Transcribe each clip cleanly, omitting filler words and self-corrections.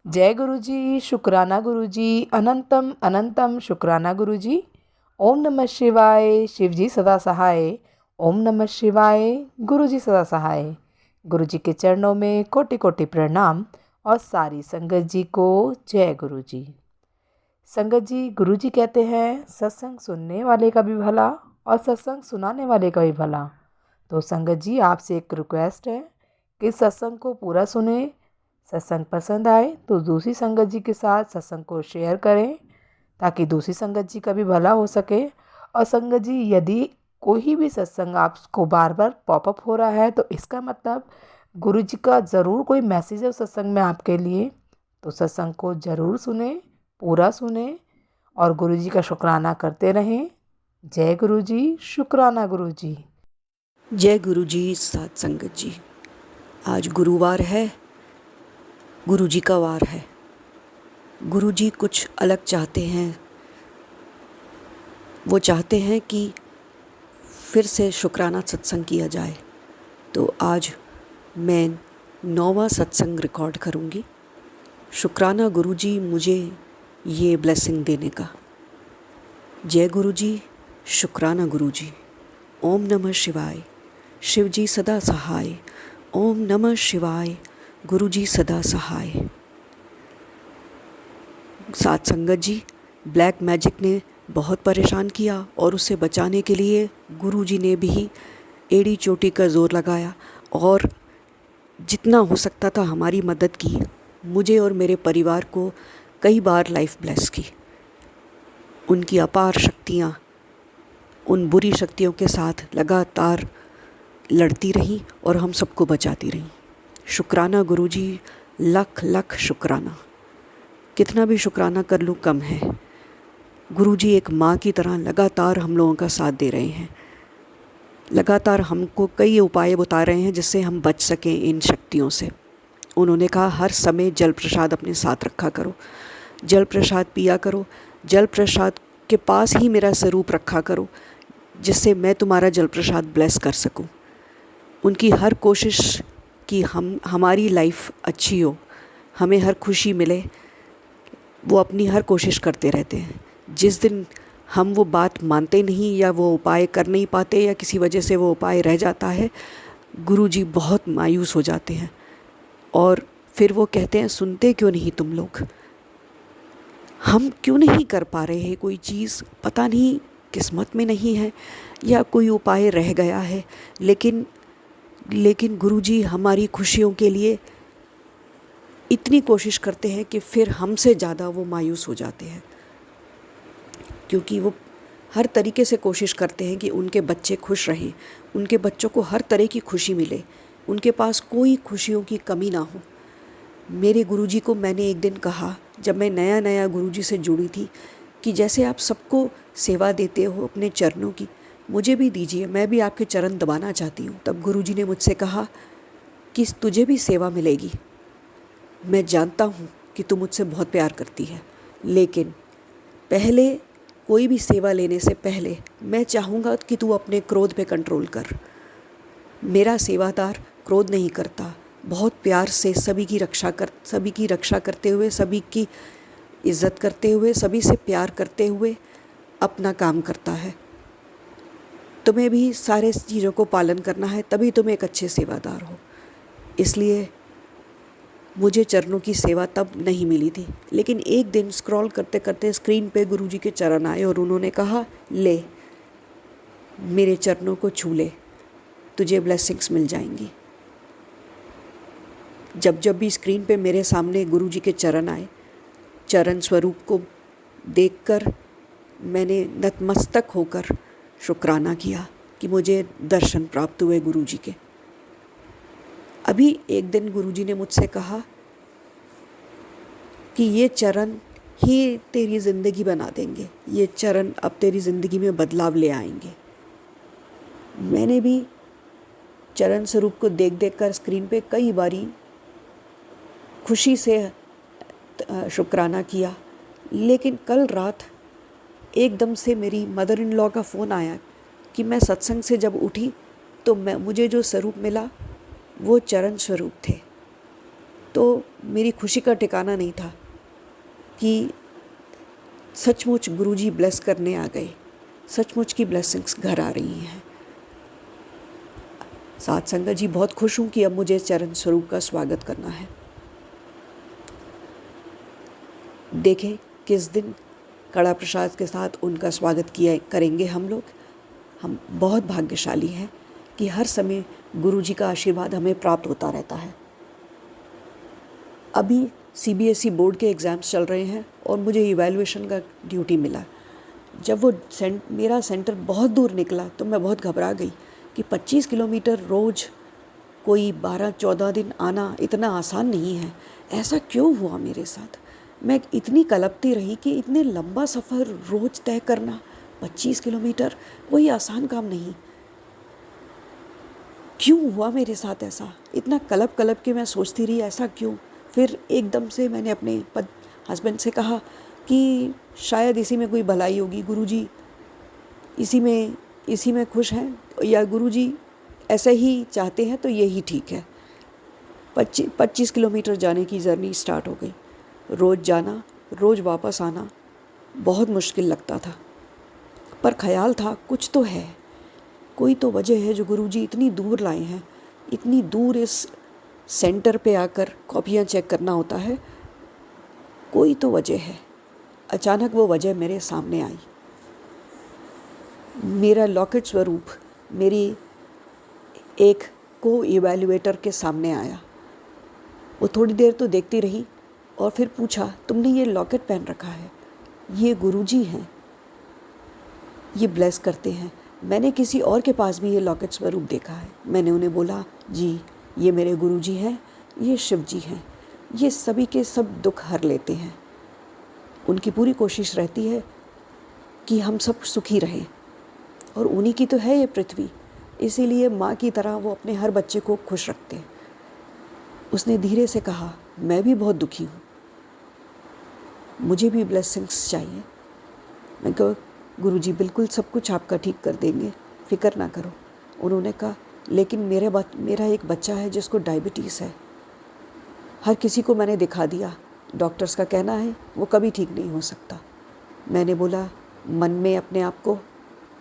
जय गुरु जी, शुक्राना गुरु जी, अनंतम अनंतम शुक्राना गुरु जी। ओम नमः शिवाय, शिव जी सदा सहाय। ओम नमः शिवाय, गुरु जी सदा सहाय। गुरु जी के चरणों में कोटि कोटि प्रणाम और सारी संगत जी को जय गुरु जी। संगत जी, गुरु जी कहते हैं सत्संग सुनने वाले का भी भला और सत्संग सुनाने वाले का भी भला। तो संगत जी, आपसे एक रिक्वेस्ट है कि सत्संग को पूरा सुने। सत्संग पसंद आए तो दूसरी संगत जी के साथ सत्संग को शेयर करें ताकि दूसरी संगत जी का भी भला हो सके। और संगत जी, यदि कोई भी सत्संग आपको बार बार पॉपअप हो रहा है तो इसका मतलब गुरु जी का ज़रूर कोई मैसेज है उस सत्संग में आपके लिए। तो सत्संग को ज़रूर सुने, पूरा सुने और गुरु जी का शुक्राना करते रहें। जय गुरु जी, शुक्राना गुरु जी। जय गुरु जी। साथ संगत जी, आज गुरुवार है, गुरु जी का वार है। गुरु जी कुछ अलग चाहते हैं। वो चाहते हैं कि फिर से शुक्राना सत्संग किया जाए। तो आज मैं 9वां सत्संग रिकॉर्ड करूँगी। शुक्राना गुरु जी मुझे ये ब्लेसिंग देने का। जय गुरु जी, शुक्राना गुरु जी। ओम नमः शिवाय, शिव जी सदा सहाय। ओम नमः शिवाय, गुरु जी सदा सहाय। साथ संगत जी, ब्लैक मैजिक ने बहुत परेशान किया और उसे बचाने के लिए गुरु जी ने भी एड़ी चोटी का ज़ोर लगाया और जितना हो सकता था हमारी मदद की। मुझे और मेरे परिवार को कई बार लाइफ ब्लेस की। उनकी अपार शक्तियाँ उन बुरी शक्तियों के साथ लगातार लड़ती रहीं और हम सबको बचाती रहीं। शुक्राना गुरु जी, लख लख शुक्राना। कितना भी शुक्राना कर लूँ कम है। गुरु जी एक माँ की तरह लगातार हम लोगों का साथ दे रहे हैं। लगातार हमको कई उपाय बता रहे हैं जिससे हम बच सकें इन शक्तियों से। उन्होंने कहा हर समय जल प्रसाद अपने साथ रखा करो, जल प्रसाद पिया करो, जल प्रसाद के पास ही मेरा स्वरूप रखा करो जिससे मैं तुम्हारा जल प्रसाद ब्लेस कर सकूं। उनकी हर कोशिश कि हमारी लाइफ अच्छी हो, हमें हर खुशी मिले, वो अपनी हर कोशिश करते रहते हैं। जिस दिन हम वो बात मानते नहीं या वो उपाय कर नहीं पाते या किसी वजह से वो उपाय रह जाता है, गुरुजी बहुत मायूस हो जाते हैं और फिर वो कहते हैं सुनते क्यों नहीं तुम लोग, हम क्यों नहीं कर पा रहे हैं कोई चीज़, पता नहीं किस्मत में नहीं है या कोई उपाय रह गया है। लेकिन गुरुजी हमारी खुशियों के लिए इतनी कोशिश करते हैं कि फिर हमसे ज़्यादा वो मायूस हो जाते हैं, क्योंकि वो हर तरीके से कोशिश करते हैं कि उनके बच्चे खुश रहें, उनके बच्चों को हर तरह की खुशी मिले, उनके पास कोई खुशियों की कमी ना हो। मेरे गुरुजी को मैंने एक दिन कहा, जब मैं नया नया गुरुजी से जुड़ी थी, कि जैसे आप सबको सेवा देते हो अपने चरणों की, मुझे भी दीजिए, मैं भी आपके चरण दबाना चाहती हूँ। तब गुरुजी ने मुझसे कहा कि तुझे भी सेवा मिलेगी, मैं जानता हूँ कि तू मुझसे बहुत प्यार करती है, लेकिन पहले कोई भी सेवा लेने से पहले मैं चाहूँगा कि तू अपने क्रोध पे कंट्रोल कर। मेरा सेवादार क्रोध नहीं करता, बहुत प्यार से सभी की रक्षा करते हुए, सभी की इज़्ज़त करते हुए, सभी से प्यार करते हुए अपना काम करता है। तुम्हें भी सारे चीज़ों को पालन करना है, तभी तुम एक अच्छे सेवादार हो। इसलिए मुझे चरणों की सेवा तब नहीं मिली थी, लेकिन एक दिन स्क्रॉल करते करते स्क्रीन पे गुरुजी के चरण आए और उन्होंने कहा, ले मेरे चरणों को छू ले, तुझे ब्लेसिंग्स मिल जाएंगी। जब जब भी स्क्रीन पे मेरे सामने गुरुजी के चरण आए, चरण स्वरूप को देखकर मैंने नतमस्तक होकर शुक्राना किया कि मुझे दर्शन प्राप्त हुए गुरुजी के। अभी एक दिन गुरुजी ने मुझसे कहा कि ये चरण ही तेरी ज़िंदगी बना देंगे, ये चरण अब तेरी ज़िंदगी में बदलाव ले आएंगे। मैंने भी चरण स्वरूप को देख देख कर स्क्रीन पे कई बारी खुशी से शुक्राना किया, लेकिन कल रात एकदम से मेरी मदर इन लॉ का फ़ोन आया कि मैं सत्संग से जब उठी तो मुझे जो स्वरूप मिला वो चरण स्वरूप थे। तो मेरी खुशी का ठिकाना नहीं था कि सचमुच गुरुजी ब्लेस करने आ गए, सचमुच की ब्लेसिंग्स घर आ रही हैं। साथ संगत जी, बहुत खुश हूँ कि अब मुझे चरण स्वरूप का स्वागत करना है। देखें किस दिन कड़ा प्रसाद के साथ उनका स्वागत किया करेंगे हम लोग। हम बहुत भाग्यशाली हैं कि हर समय गुरुजी का आशीर्वाद हमें प्राप्त होता रहता है। अभी CBSE बोर्ड के एग्ज़ाम्स चल रहे हैं और मुझे इवैल्यूएशन का ड्यूटी मिला। जब वो मेरा सेंटर बहुत दूर निकला तो मैं बहुत घबरा गई कि 25 किलोमीटर रोज़ कोई 12-14 दिन आना इतना आसान नहीं है। ऐसा क्यों हुआ मेरे साथ? मैं इतनी कलपती रही कि इतने लंबा सफ़र रोज़ तय करना 25 किलोमीटर कोई आसान काम नहीं। क्यों हुआ मेरे साथ ऐसा? इतना कलप के मैं सोचती रही, ऐसा क्यों? फिर एकदम से मैंने अपने हस्बैंड से कहा कि शायद इसी में कोई भलाई होगी, गुरुजी इसी में खुश हैं, या गुरुजी ऐसे ही चाहते हैं तो यही ठीक है। 25 किलोमीटर जाने की जर्नी स्टार्ट हो गई। रोज़ जाना, रोज़ वापस आना बहुत मुश्किल लगता था, पर ख्याल था कुछ तो है, कोई तो वजह है जो गुरुजी इतनी दूर लाए हैं। इतनी दूर इस सेंटर पे आकर कॉपियाँ चेक करना होता है, कोई तो वजह है। अचानक वो वजह मेरे सामने आई। मेरा लॉकेट स्वरूप मेरी एक को इवैल्यूएटर के सामने आया। वो थोड़ी देर तो देखती रही और फिर पूछा, तुमने ये लॉकेट पहन रखा है, ये गुरुजी हैं, ये ब्लेस करते हैं। मैंने किसी और के पास भी ये लॉकेट स्वरूप देखा है। मैंने उन्हें बोला, जी ये मेरे गुरुजी हैं, ये शिव जी हैं, ये सभी के सब दुख हर लेते हैं। उनकी पूरी कोशिश रहती है कि हम सब सुखी रहें, और उन्हीं की तो है ये पृथ्वी, इसीलिए माँ की तरह वो अपने हर बच्चे को खुश रखते हैं। उसने धीरे से कहा, मैं भी बहुत दुखी हूँ, मुझे भी ब्लेसिंग्स चाहिए। मैं कहा, गुरुजी बिल्कुल सब कुछ आपका ठीक कर देंगे, फ़िक्र ना करो। उन्होंने कहा, लेकिन मेरा एक बच्चा है जिसको डायबिटीज़ है। हर किसी को मैंने दिखा दिया, डॉक्टर्स का कहना है वो कभी ठीक नहीं हो सकता। मैंने बोला मन में अपने आप को,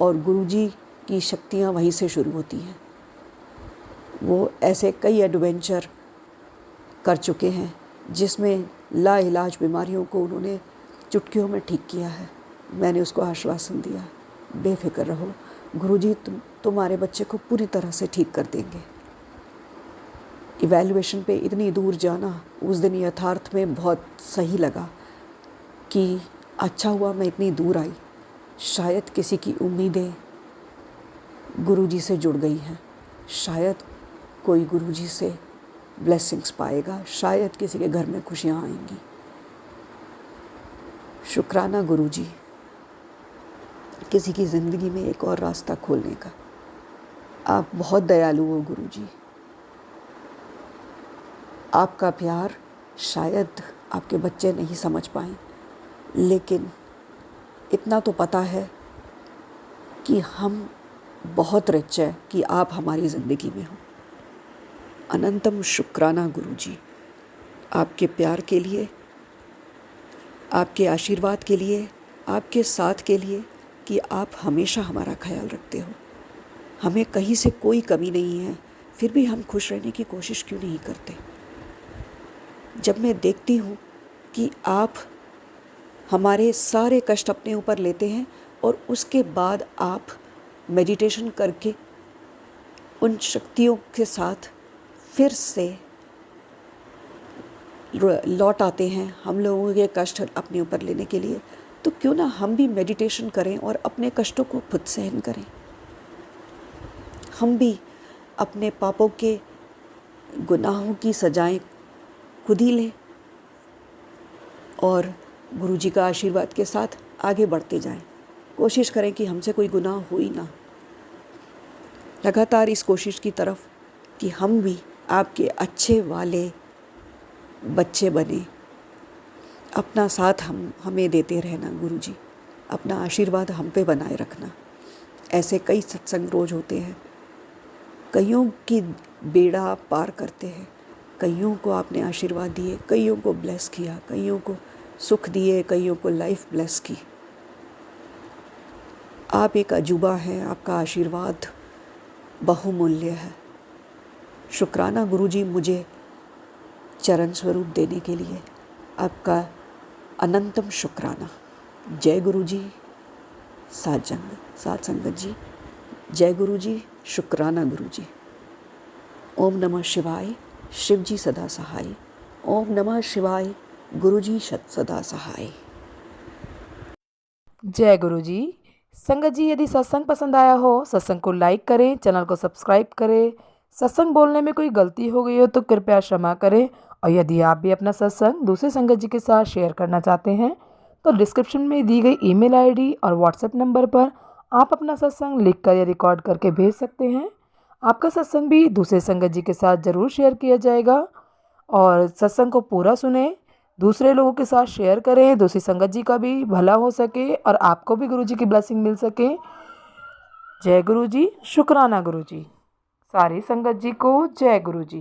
और गुरुजी की शक्तियाँ वहीं से शुरू होती हैं। वो ऐसे कई एडवेंचर कर चुके हैं जिसमें लाइलाज बीमारियों को उन्होंने चुटकियों में ठीक किया है। मैंने उसको आश्वासन दिया, बेफिक्र रहो, गुरुजी तुम्हारे बच्चे को पूरी तरह से ठीक कर देंगे। इवैल्यूएशन पे इतनी दूर जाना उस दिन यथार्थ में बहुत सही लगा कि अच्छा हुआ मैं इतनी दूर आई। शायद किसी की उम्मीदें गुरुजी से जुड़ गई हैं, शायद कोई गुरुजी से ब्लेसिंग्स पाएगा, शायद किसी के घर में खुशियाँ आएंगी। शुक्राना गुरुजी, किसी की ज़िंदगी में एक और रास्ता खोलने का। आप बहुत दयालु हो गुरुजी। आपका प्यार शायद आपके बच्चे नहीं समझ पाएं, लेकिन इतना तो पता है कि हम बहुत रिच है कि आप हमारी ज़िंदगी में हो। अनंतम शुक्राना गुरुजी, आपके प्यार के लिए, आपके आशीर्वाद के लिए, आपके साथ के लिए, कि आप हमेशा हमारा ख्याल रखते हो। हमें कहीं से कोई कमी नहीं है, फिर भी हम खुश रहने की कोशिश क्यों नहीं करते? जब मैं देखती हूँ कि आप हमारे सारे कष्ट अपने ऊपर लेते हैं और उसके बाद आप मेडिटेशन करके उन शक्तियों के साथ फिर से लौट आते हैं हम लोगों के कष्ट अपने ऊपर लेने के लिए, तो क्यों ना हम भी मेडिटेशन करें और अपने कष्टों को खुद सहन करें। हम भी अपने पापों के गुनाहों की सजाएं खुद ही लें और गुरुजी का आशीर्वाद के साथ आगे बढ़ते जाएं। कोशिश करें कि हमसे कोई गुनाह हो ही ना। लगातार इस कोशिश की तरफ कि हम भी आपके अच्छे वाले बच्चे बने। अपना साथ हमें देते रहना गुरुजी, अपना आशीर्वाद हम पे बनाए रखना। ऐसे कई सत्संग रोज होते हैं, कईयों की बेड़ा पार करते हैं, कईयों को आपने आशीर्वाद दिए, कईयों को ब्लेस किया, कईयों को सुख दिए, कईयों को लाइफ ब्लेस की। आप एक अजूबा हैं, आपका आशीर्वाद बहुमूल्य है। शुक्राना गुरुजी मुझे चरण स्वरूप देने के लिए, आपका अनंतम शुक्राना। जय गुरुजी, साथ संगत जी, जय गुरुजी, शुक्राना गुरुजी। ओम नमः शिवाय, शिव जी सदा सहाय। ओम नमः शिवाय, गुरुजी सदा सहाय। जय गुरु जी। संगत जी, यदि सत्संग पसंद आया हो, सत्संग को लाइक करें, चैनल को सब्सक्राइब करें। सत्संग बोलने में कोई गलती हो गई हो तो कृपया क्षमा करें। और यदि आप भी अपना सत्संग दूसरे संगत जी के साथ शेयर करना चाहते हैं तो डिस्क्रिप्शन में दी गई ईमेल आईडी और व्हाट्सएप नंबर पर आप अपना सत्संग लिखकर या रिकॉर्ड करके भेज सकते हैं। आपका सत्संग भी दूसरे संगत जी के साथ ज़रूर शेयर किया जाएगा। और सत्संग को पूरा सुने, दूसरे लोगों के साथ शेयर करें, दूसरी संगत जी का भी भला हो सके और आपको भी गुरु जी की ब्लेसिंग मिल सके। जय गुरु जी, शुक्राना गुरु जी। सारी संगत जी को जय गुरु जी।